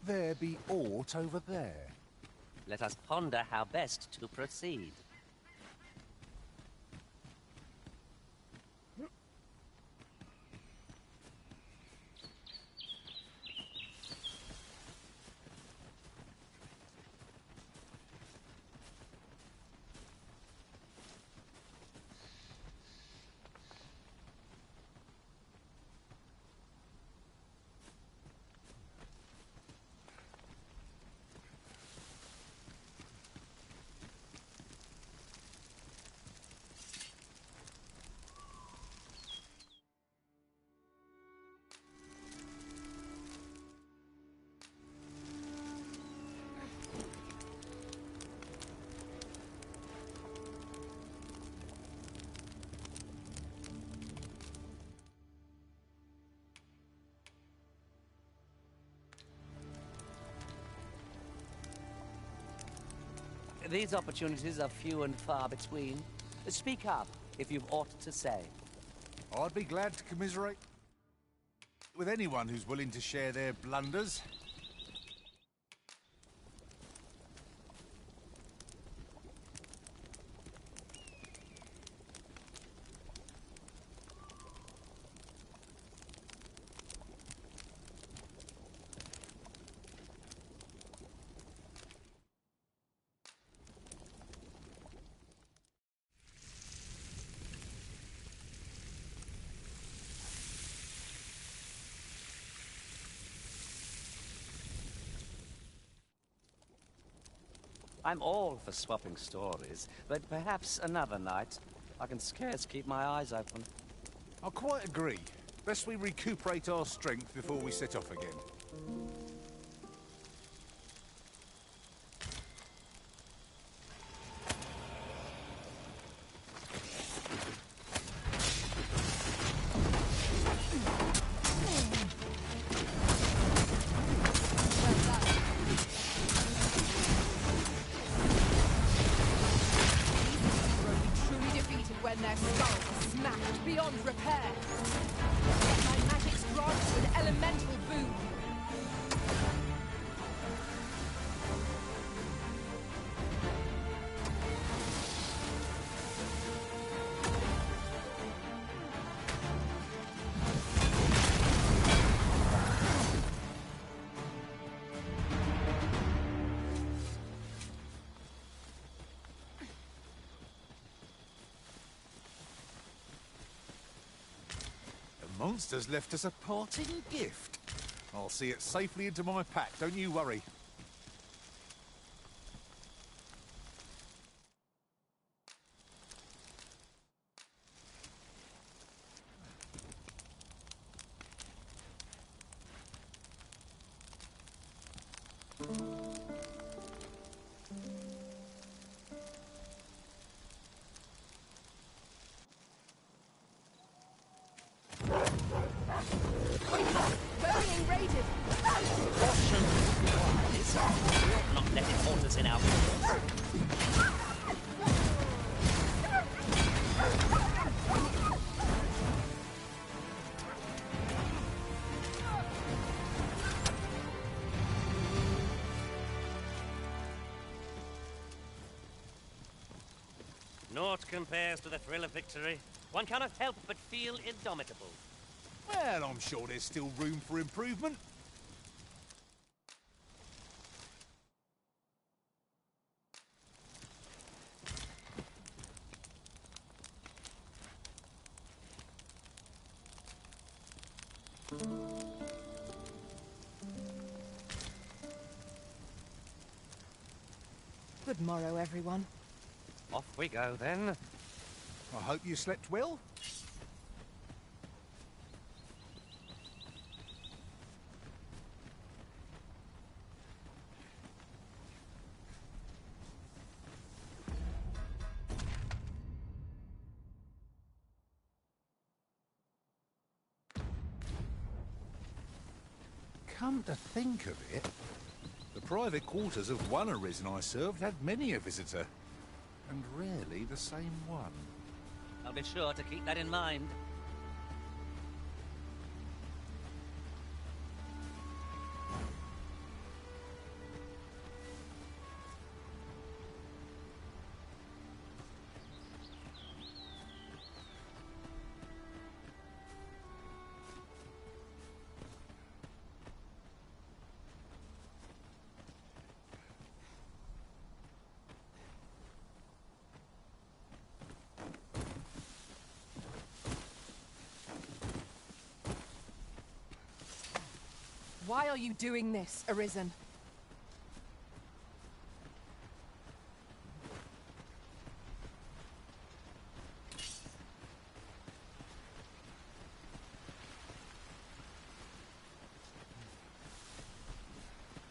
there be aught over there? Let us ponder how best to proceed. These opportunities are few and far between. Speak up if you've aught to say. I'd be glad to commiserate with anyone who's willing to share their blunders. I'm all for swapping stories, but perhaps another night. I can scarce keep my eyes open. I quite agree. Best we recuperate our strength before we set off again. When their skulls are smashed beyond repair. Yet my magic's grant you an elemental boon. Monsters left us a parting gift. I'll see it safely into my pack, don't you worry. Naught compares to the thrill of victory. One cannot help but feel indomitable. Well, I'm sure there's still room for improvement. Good morrow, everyone. Off we go, then. I hope you slept well. Come to think of it, the private quarters of one arisen I served had many a visitor, and rarely the same one. I'll be sure to keep that in mind. Why are you doing this, Arisen?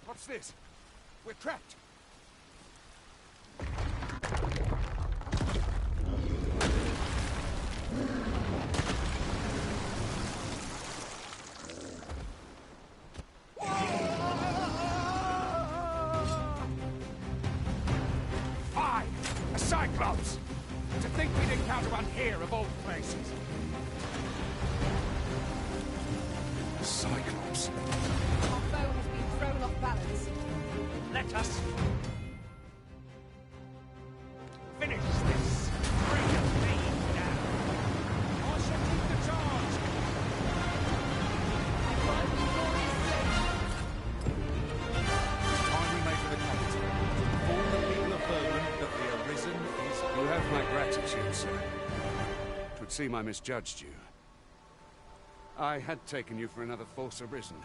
What's this? We're trapped! A Cyclops! To think we'd encounter one here of all places! A Cyclops? Our foe has been thrown off balance. Let us Finish this! Bring your thing down! I shall keep the charge! I drive with glorious blade. Time we made for the capital. All the people of Berlin that the Arisen is... You have my gratitude, sir. Twould seem I misjudged you. I had taken you for another false Arisen.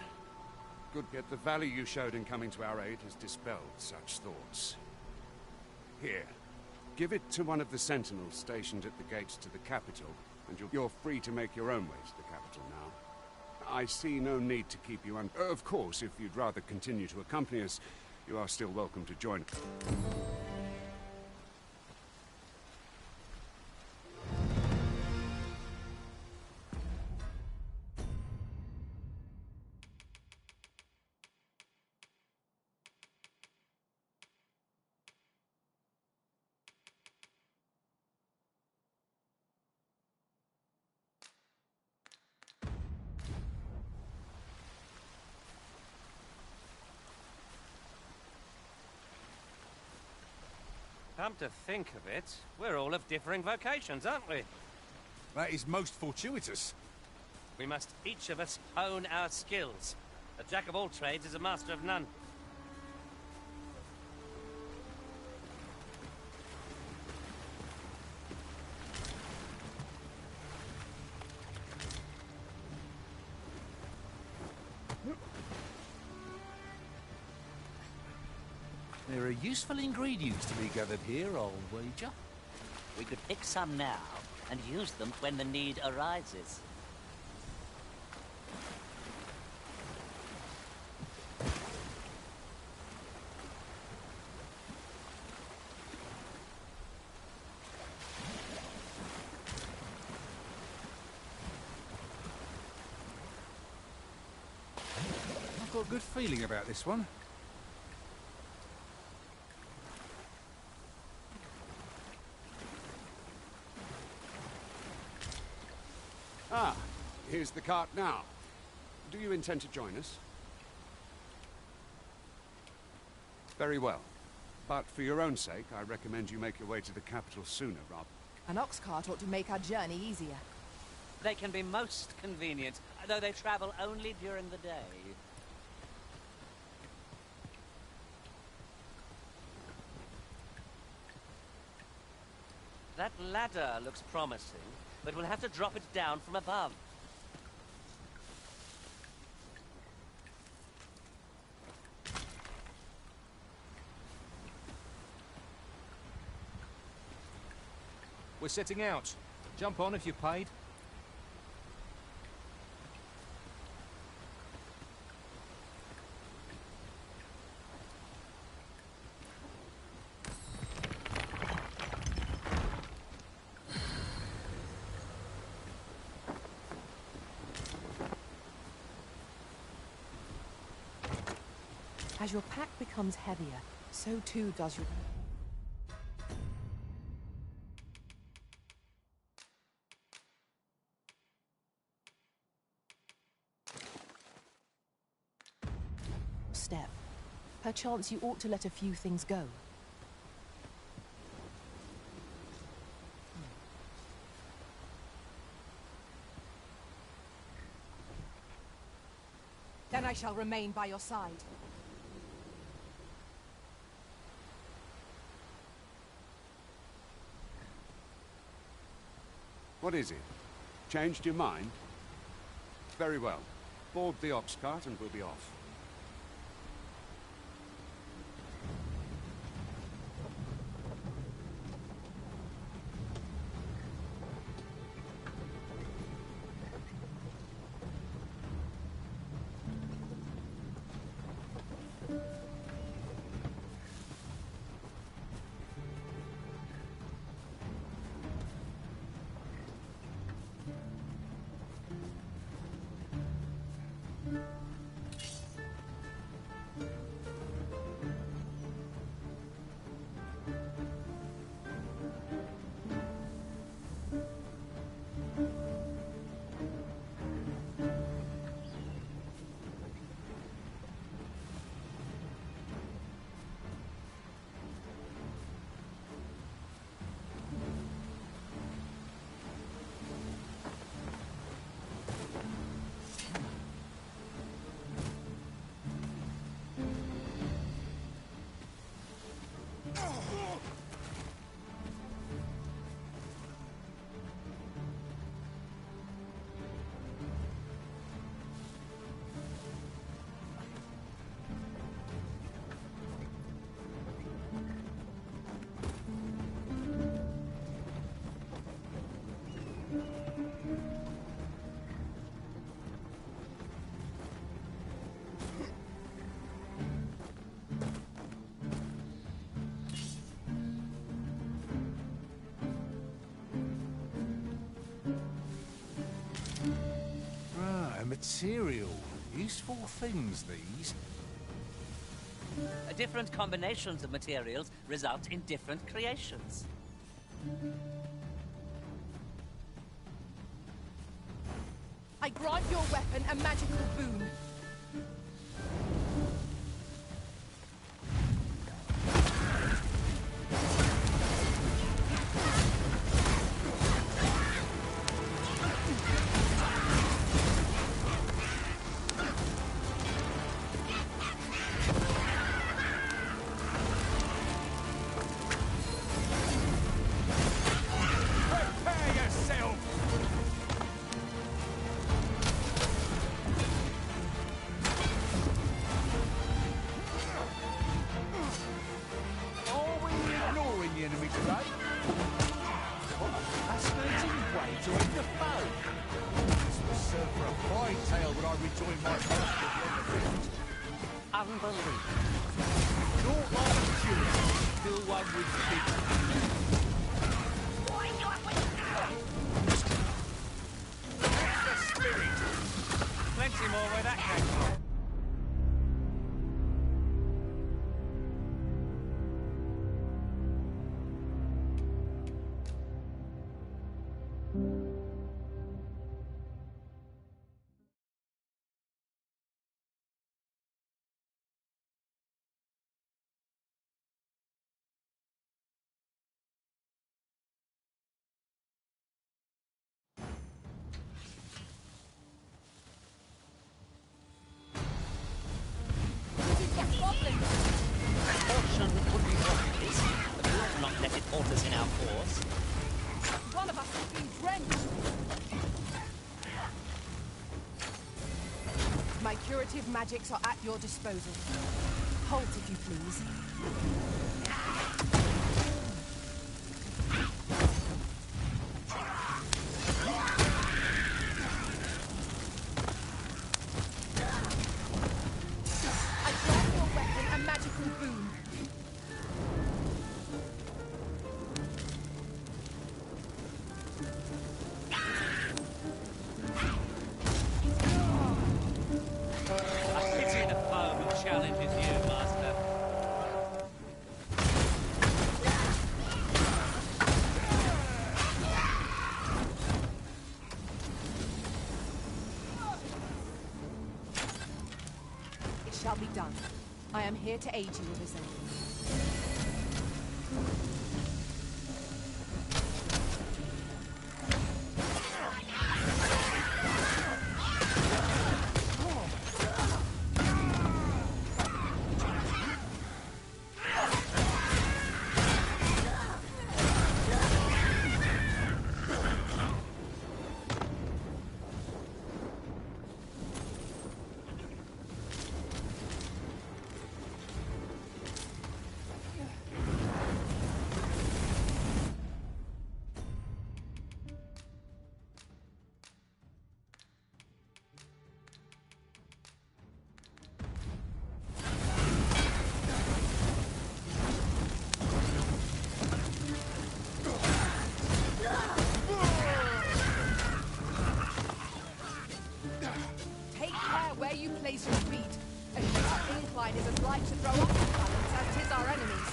Good, yet the value you showed in coming to our aid has dispelled such thoughts. Here, give it to one of the sentinels stationed at the gates to the capital, and you're free to make your own way to the capital now. I see no need to keep you Of course, if you'd rather continue to accompany us, you are still welcome to join. come to think of it, we're all of differing vocations, aren't we? That is most fortuitous. We must each of us hone our skills. A jack of all trades is a master of none. There are useful ingredients to be gathered here, I'll wager. We could pick some now and use them when the need arises. I've got a good feeling about this one. Ah, here's the cart now. Do you intend to join us? Very well. But for your own sake, I recommend you make your way to the capital sooner, Rob. An ox cart ought to make our journey easier. They can be most convenient, though they travel only during the day. That ladder looks promising, but we'll have to drop it down from above. We're setting out. Jump on if you're paid. As your pack becomes heavier, so too does your... step. Perchance you ought to let a few things go. Then I shall remain by your side. What is it? Changed your mind? Very well. Board the ox cart and we'll be off. Material. Useful things, these. Different combinations of materials result in different creations. I grant your weapon a magical boon. Plenty more where that came from. Fortune would be wise, but we ought not let it halt us in our course. One of us has been drenched. My curative magics are at your disposal. Halt, if you please. I grant your weapon a magical boon. I pity the foe who challenges you, Master. It shall be done. I am here to aid you, Arisen. Take care where you place your feet. A sharp incline is as light to throw off the balance as 'tis our enemies.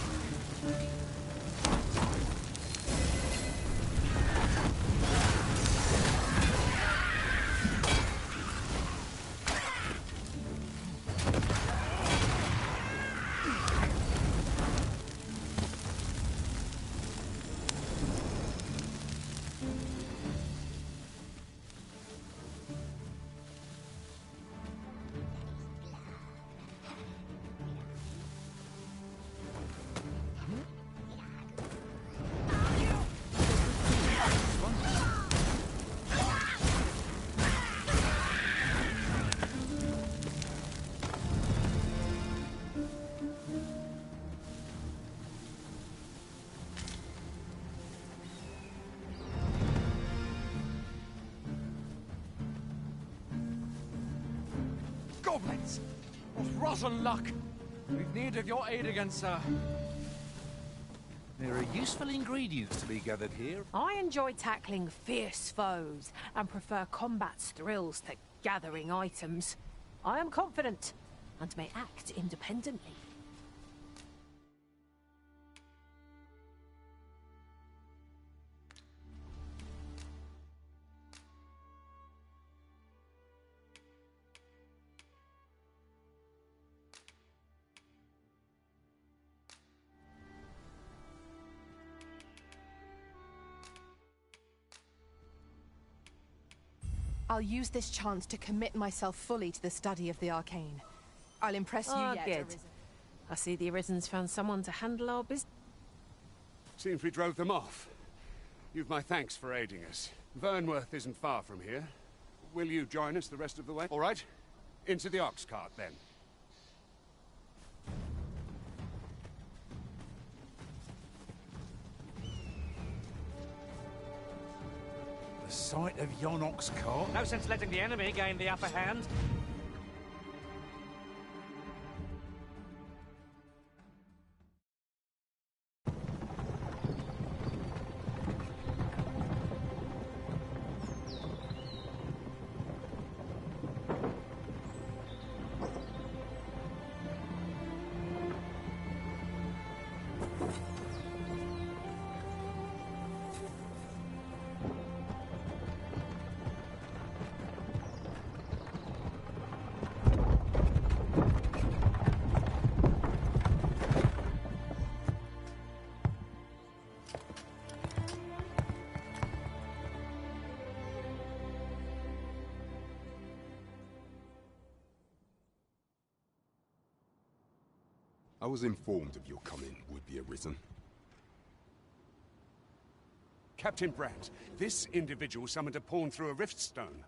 Goblins! What rotten luck! We've need of your aid again, sir. There are useful ingredients to be gathered here. I enjoy tackling fierce foes and prefer combat's thrills to gathering items. I am confident, and may act independently. I'll use this chance to commit myself fully to the study of the arcane. I'll impress you yet, Good. Arisen. I see the Arisen's found someone to handle our business. Seems we drove them off. You've my thanks for aiding us. Vernworth isn't far from here. Will you join us the rest of the way? All right. Into the ox cart, then. The sight of yon ox cart. No sense letting the enemy gain the upper hand. I was informed of your coming, would-be Arisen. Captain Brandt, this individual summoned a pawn through a rift stone.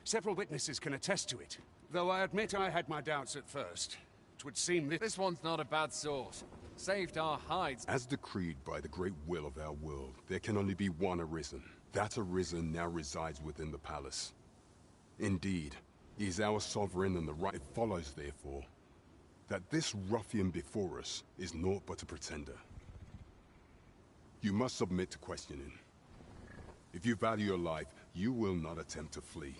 Several witnesses can attest to it. Though I admit I had my doubts at first. It would seem This one's not a bad sort. Saved our hides. As decreed by the great will of our world, there can only be one Arisen. That Arisen now resides within the palace. Indeed, he is our sovereign and the right. It follows, therefore, that this ruffian before us is naught but a pretender. You must submit to questioning. If you value your life, you will not attempt to flee.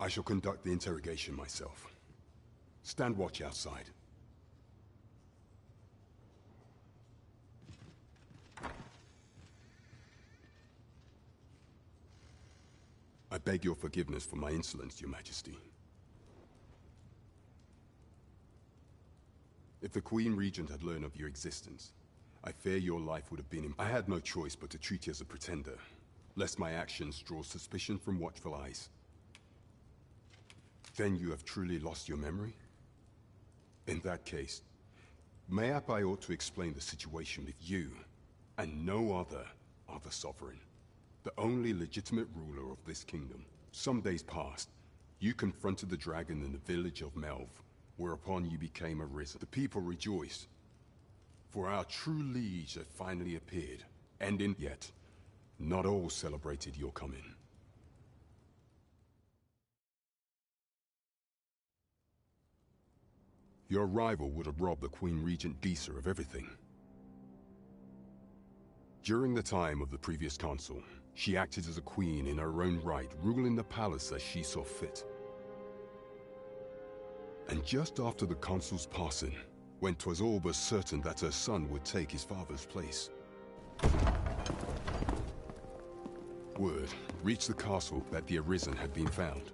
I shall conduct the interrogation myself. Stand watch outside. I beg your forgiveness for my insolence, Your Majesty. If the Queen Regent had learned of your existence, I fear your life would have been I had no choice but to treat you as a pretender, lest my actions draw suspicion from watchful eyes. Then you have truly lost your memory? In that case, mayhap I ought to explain the situation with you, and no other, are the Sovereign. The only legitimate ruler of this kingdom. Some days past, you confronted the dragon in the village of Melv, whereupon you became Arisen. The people rejoiced, for our true liege had finally appeared, and yet, not all celebrated your coming. Your arrival would have robbed the Queen Regent Disa of everything. During the time of the previous consul, she acted as a queen in her own right, ruling the palace as she saw fit. And just after the consul's passing, when 'twas all but certain that her son would take his father's place, word reached the castle that the Arisen had been found.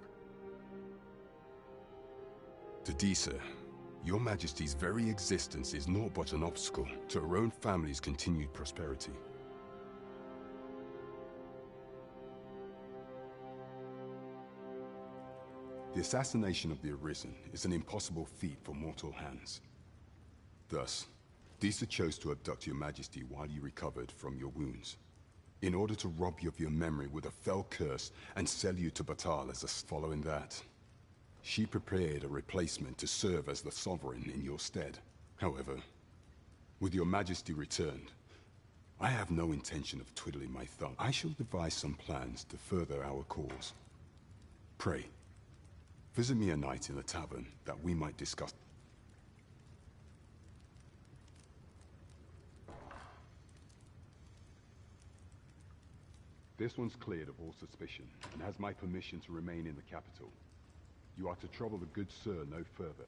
To Disa, Your Majesty's very existence is naught but an obstacle to her own family's continued prosperity. The assassination of the Arisen is an impossible feat for mortal hands. Thus, Disa chose to abduct Your Majesty while you recovered from your wounds, in order to rob you of your memory with a fell curse and sell you to Batal as a... Following that, she prepared a replacement to serve as the Sovereign in your stead. However, with Your Majesty returned, I have no intention of twiddling my thumb. I shall devise some plans to further our cause. Pray, visit me a night in the tavern that we might discuss. This one's cleared of all suspicion, and has my permission to remain in the capital. You are to trouble the good sir no further.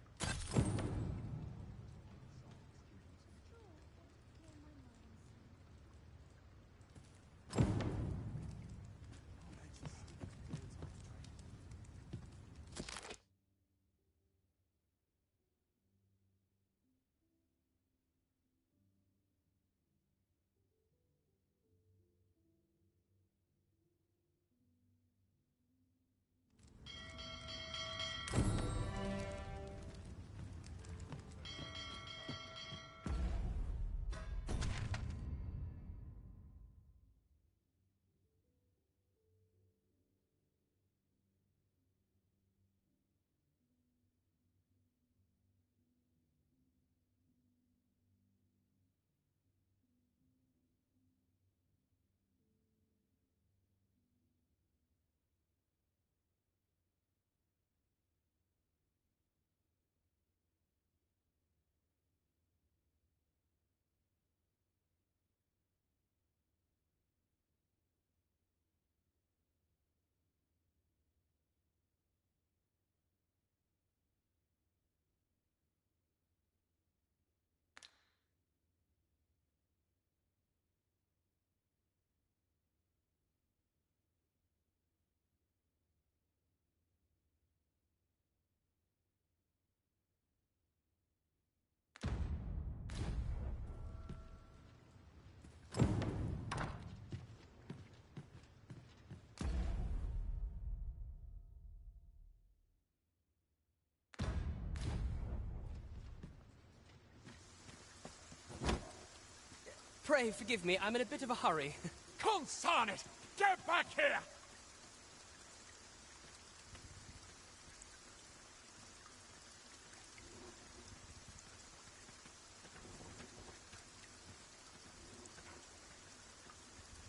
Pray forgive me, I'm in a bit of a hurry. Consign it! Get back here!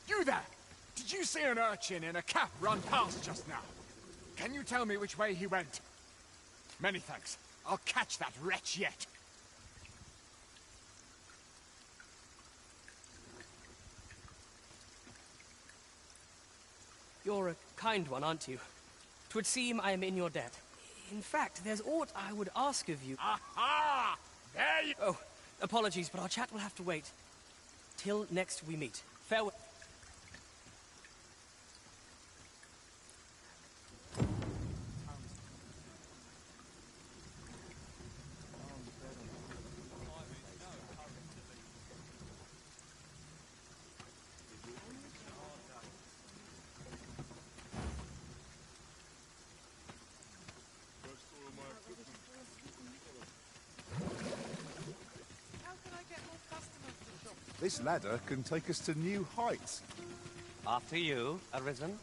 You there! Did you see an urchin in a cap run past just now? Can you tell me which way he went? Many thanks. I'll catch that wretch yet. You're a kind one, aren't you? 'Twould seem I am in your debt. In fact, there's aught I would ask of you. Aha! There you... Oh, apologies, but our chat will have to wait. Till next we meet. Farewell. This ladder can take us to new heights. After you, Arisen.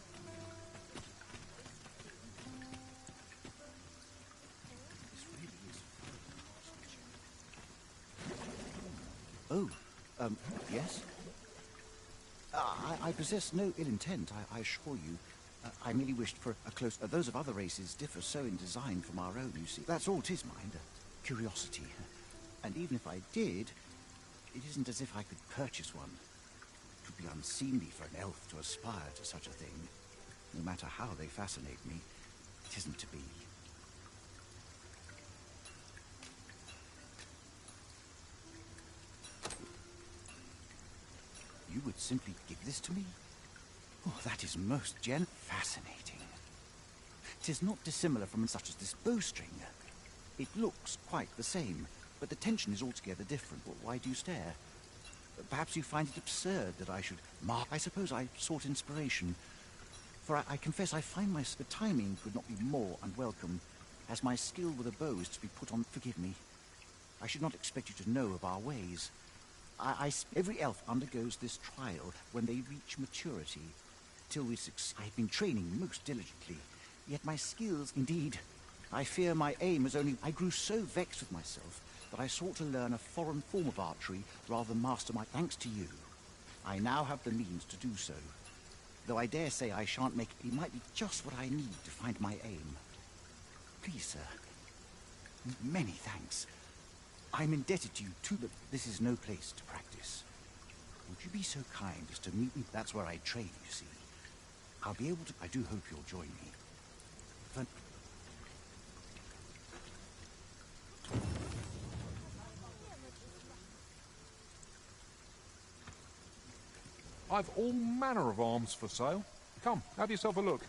Oh, yes? I possess no ill intent, I assure you. I merely wished for a close... those of other races differ so in design from our own, you see. That's all 'tis, mind, curiosity. And even if I did, it isn't as if I could purchase one. It would be unseemly for an elf to aspire to such a thing. No matter how they fascinate me, it isn't to be. You would simply give this to me? Oh, that is most fascinating. 'Tis not dissimilar from such as this bowstring. It looks quite the same, but the tension is altogether different. Well, why do you stare? Perhaps you find it absurd that I should mark. I suppose I sought inspiration. For I confess I find the timing could not be more unwelcome, as my skill with a bow is to be put on. Forgive me. I should not expect you to know of our ways. Every elf undergoes this trial when they reach maturity. Till we succeed. I've been training most diligently, yet my skills, indeed, I fear my aim is only... I grew so vexed with myself that I sought to learn a foreign form of archery rather than master my... Thanks to you, I now have the means to do so. Though I dare say I shan't make... It might be just what I need to find my aim. Please, sir. Many thanks. I'm indebted to you too, but this is no place to practice. Would you be so kind as to meet me? That's where I train, you see. I'll be able to... I do hope you'll join me. For... I've all manner of arms for sale. Come, have yourself a look.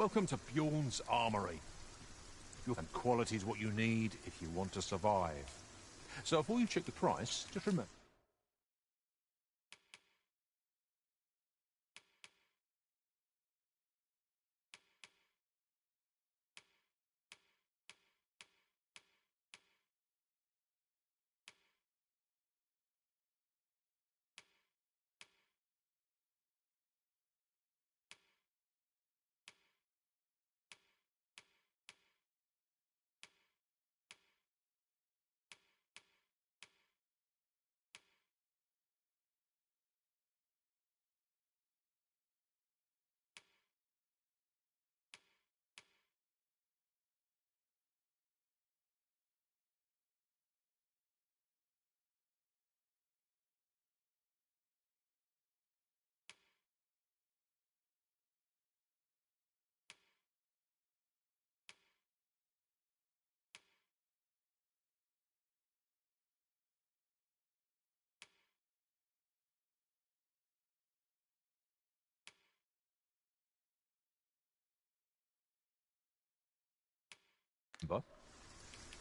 Welcome to Bjorn's Armory. And quality is what you need if you want to survive. So before you check the price, just remember...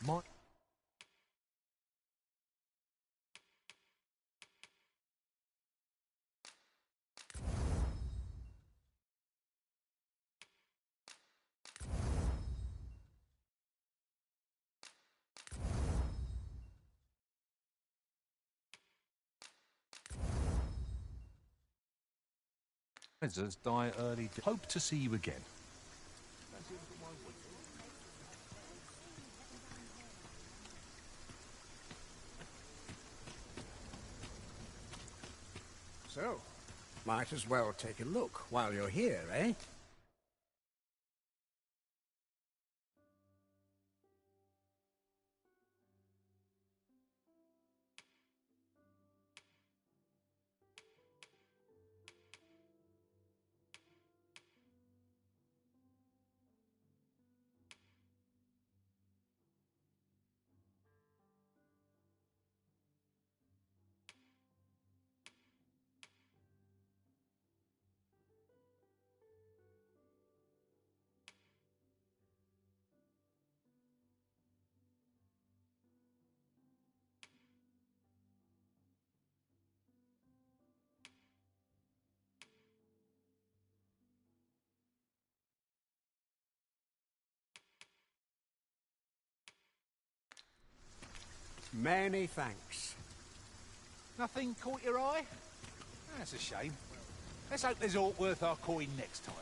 My... die early. Hope to see you again. So, might as well take a look while you're here, eh? Many thanks. Nothing caught your eye? That's a shame. Let's hope there's aught worth our coin next time.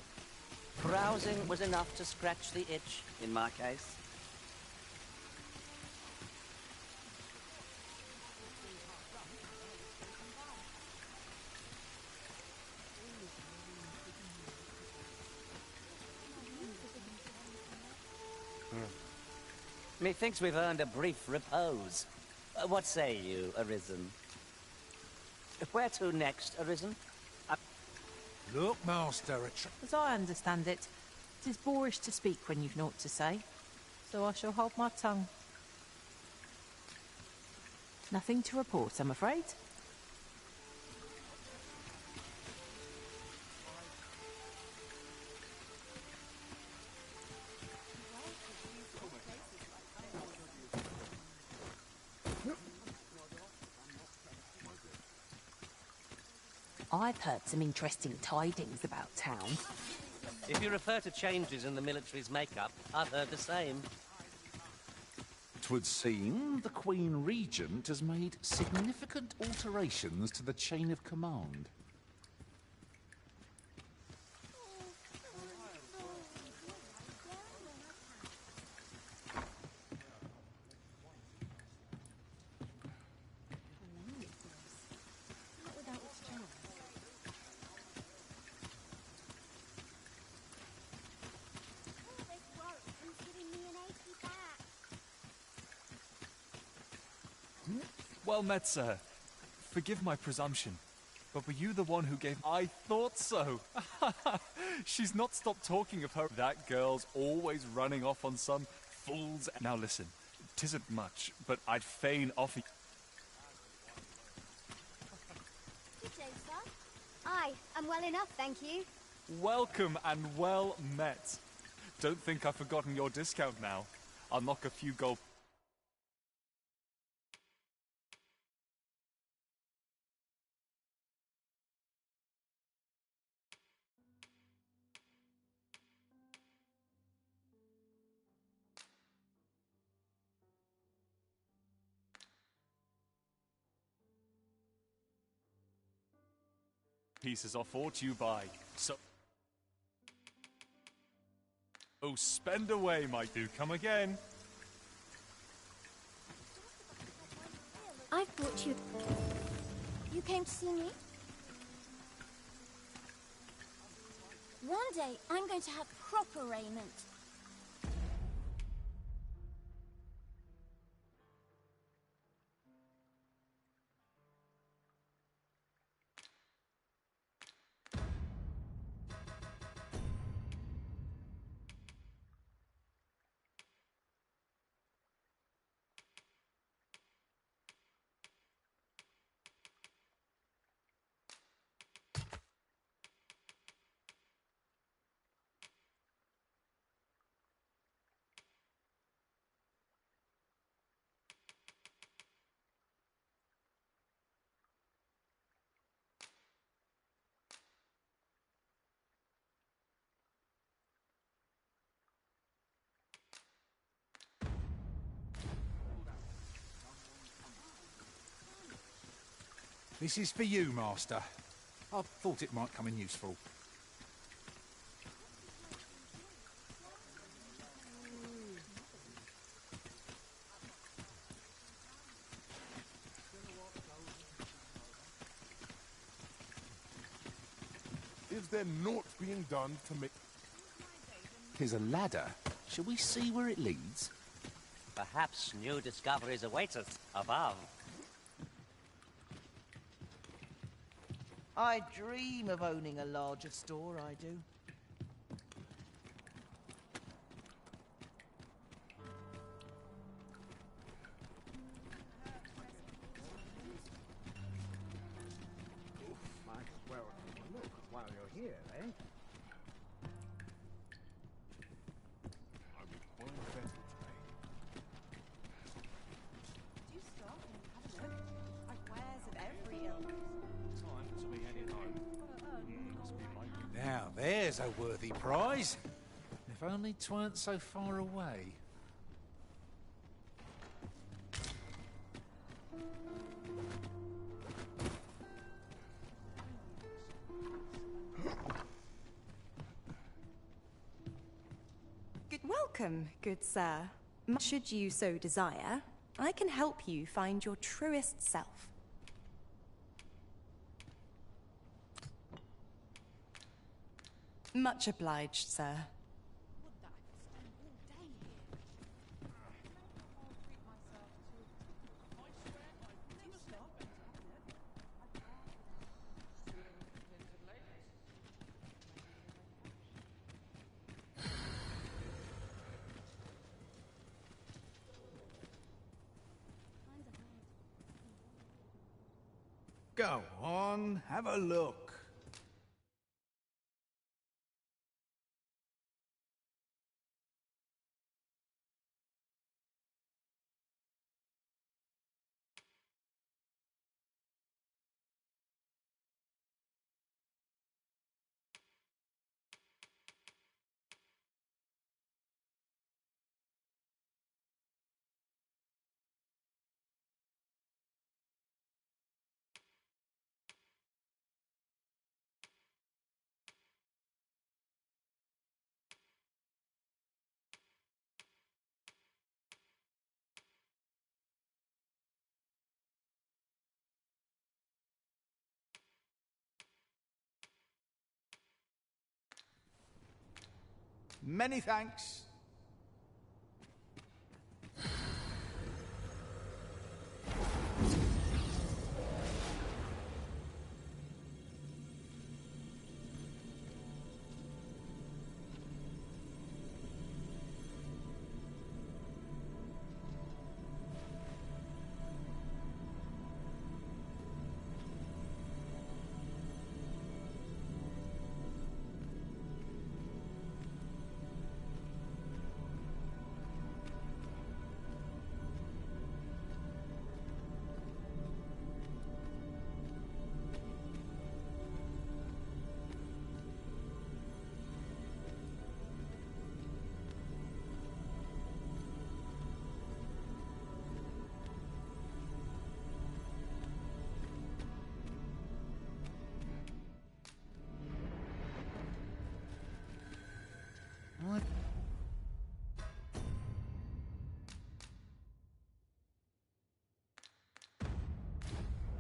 Browsing was enough to scratch the itch, in my case. Methinks we've earned a brief repose. What say you, Arisen? Where to next, Arisen? Look, Master, As I understand it, it is boorish to speak when you've naught to say, so I shall hold my tongue. Nothing to report, I'm afraid. I've heard some interesting tidings about town. If you refer to changes in the military's makeup, I've heard the same. 'Twould seem the Queen Regent has made significant alterations to the chain of command. Well met, sir. Forgive my presumption, but were you the one who gave... I thought so! She's not stopped talking of her. That girl's always running off on some fool's... Now listen, 'tisn't much, but I'd fain offer... Good day, sir. Aye, I'm well enough, thank you. Welcome and well met. Don't think I've forgotten your discount now. I'll knock a few gold... pieces are for to you by. So oh, spend away, my do come again. I've brought you... You came to see me? One day, I'm going to have proper raiment. This is for you, Master. I thought it might come in useful. Is there naught being done to make... Here's a ladder. Shall we see where it leads? Perhaps new discoveries await us above. I dream of owning a larger store, I do. Might as well take a look while you're here, eh? I would find better today. Do stop and have a look? Like wares of every ilk. Time to be heading home. Must be late. Now, there's a worthy prize. If only 'tweren't so far away. Welcome, good sir. Should you so desire, I can help you find your truest self. Much obliged, sir. Go on, have a look. Many thanks.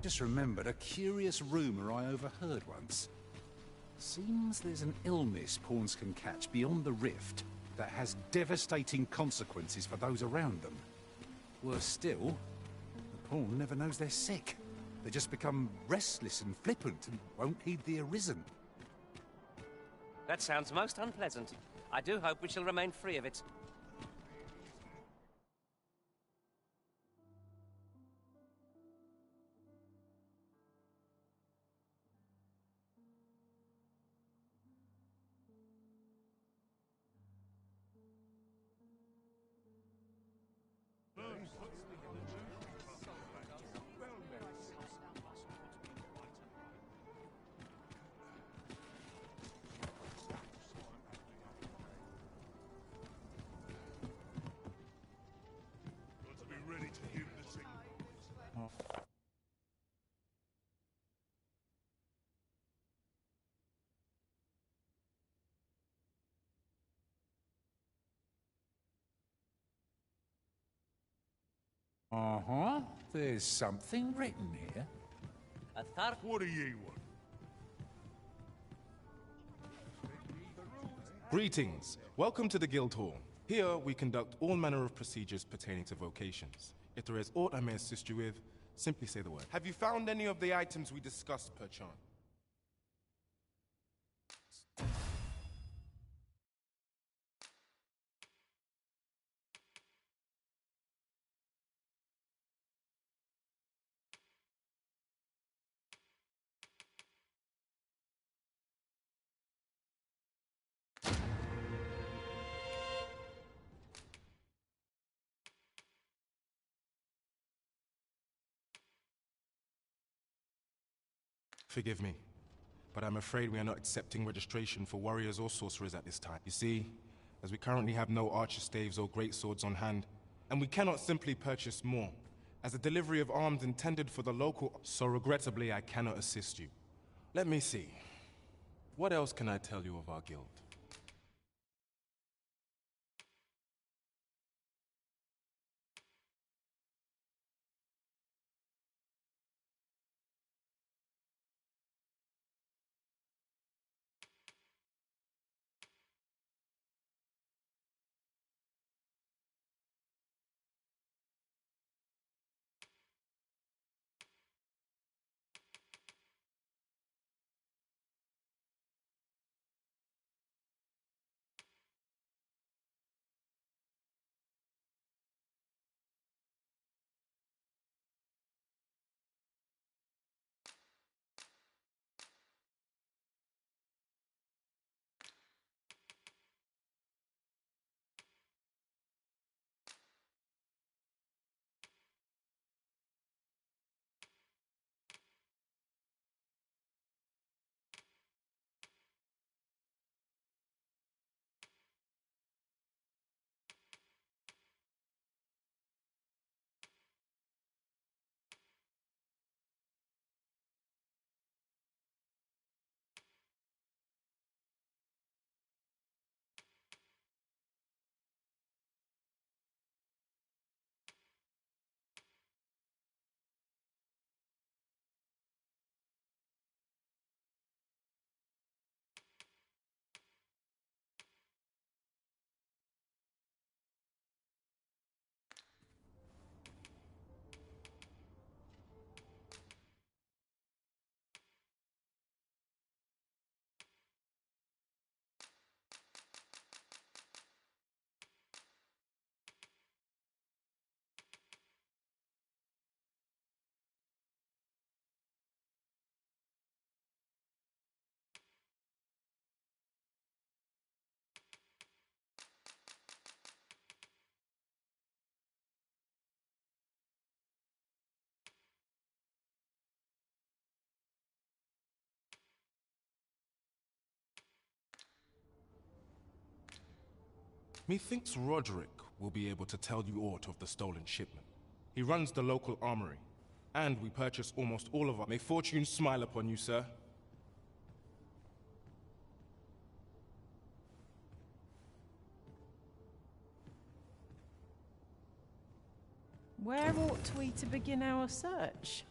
Just remembered a curious rumor I overheard once. Seems there's an illness pawns can catch beyond the rift that has devastating consequences for those around them. Worse still, the pawn never knows they're sick. They just become restless and flippant and won't heed the Arisen. That sounds most unpleasant. I do hope we shall remain free of it. Uh-huh. There's something written here. What do ye want? Greetings. Welcome to the Guild Hall. Here, we conduct all manner of procedures pertaining to vocations. If there is aught I may assist you with, simply say the word. Have you found any of the items we discussed, perchance? Forgive me, but I'm afraid we are not accepting registration for warriors or sorcerers at this time. You see, as we currently have no archer staves or great swords on hand, and we cannot simply purchase more, as a delivery of arms intended for the local, so regrettably I cannot assist you. Let me see. What else can I tell you of our guild? Methinks Roderick will be able to tell you aught of the stolen shipment. He runs the local armory, and we purchase almost all of our— May fortune smile upon you, sir. Where ought we to begin our search?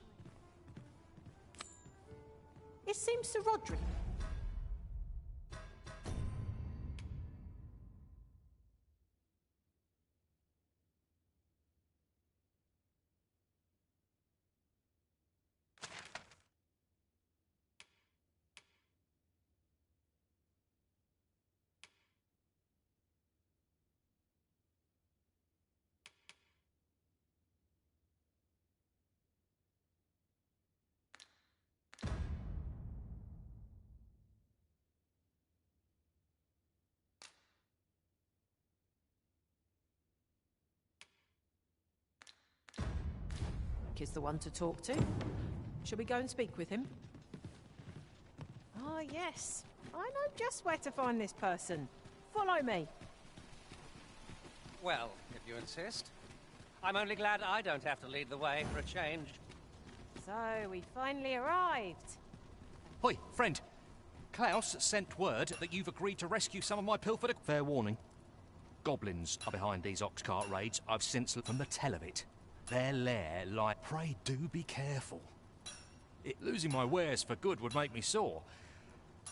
It seems Sir Roderick. Is the one to talk to. Shall we go and speak with him? Ah, yes. I know just where to find this person. Follow me. Well, if you insist. I'm only glad I don't have to lead the way for a change. So, we finally arrived. Hoi, friend. Klaus sent word that you've agreed to rescue some of my pilfered— Fair warning. Goblins are behind these ox cart raids. I've since from the tell of it. Their lair lie— Pray do be careful. Losing my wares for good would make me sore.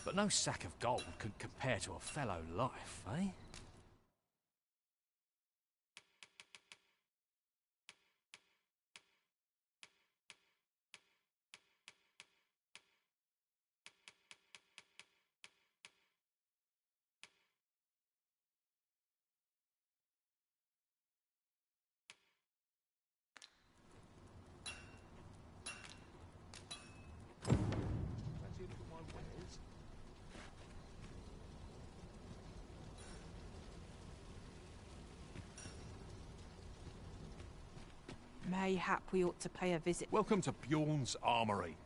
But no sack of gold can compare to a fellow life, eh? Mayhap we ought to pay a visit. Welcome to Bjorn's Armory.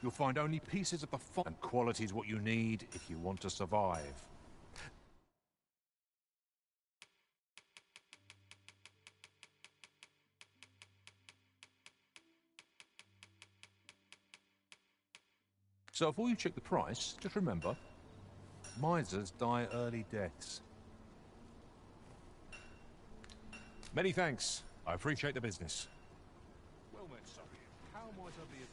You'll find only pieces of the and qualities what you need if you want to survive. So before you check the price, just remember, misers die early deaths. Many thanks. I appreciate the business. Well met, sorry. How might I be of...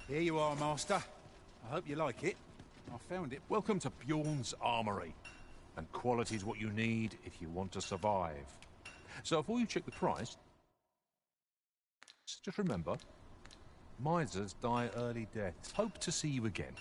Here you are, Master. I hope you like it. I found it. Welcome to Bjorn's Armory. And quality's what you need if you want to survive. So before you check the price, just remember, misers die early deaths. Hope to see you again.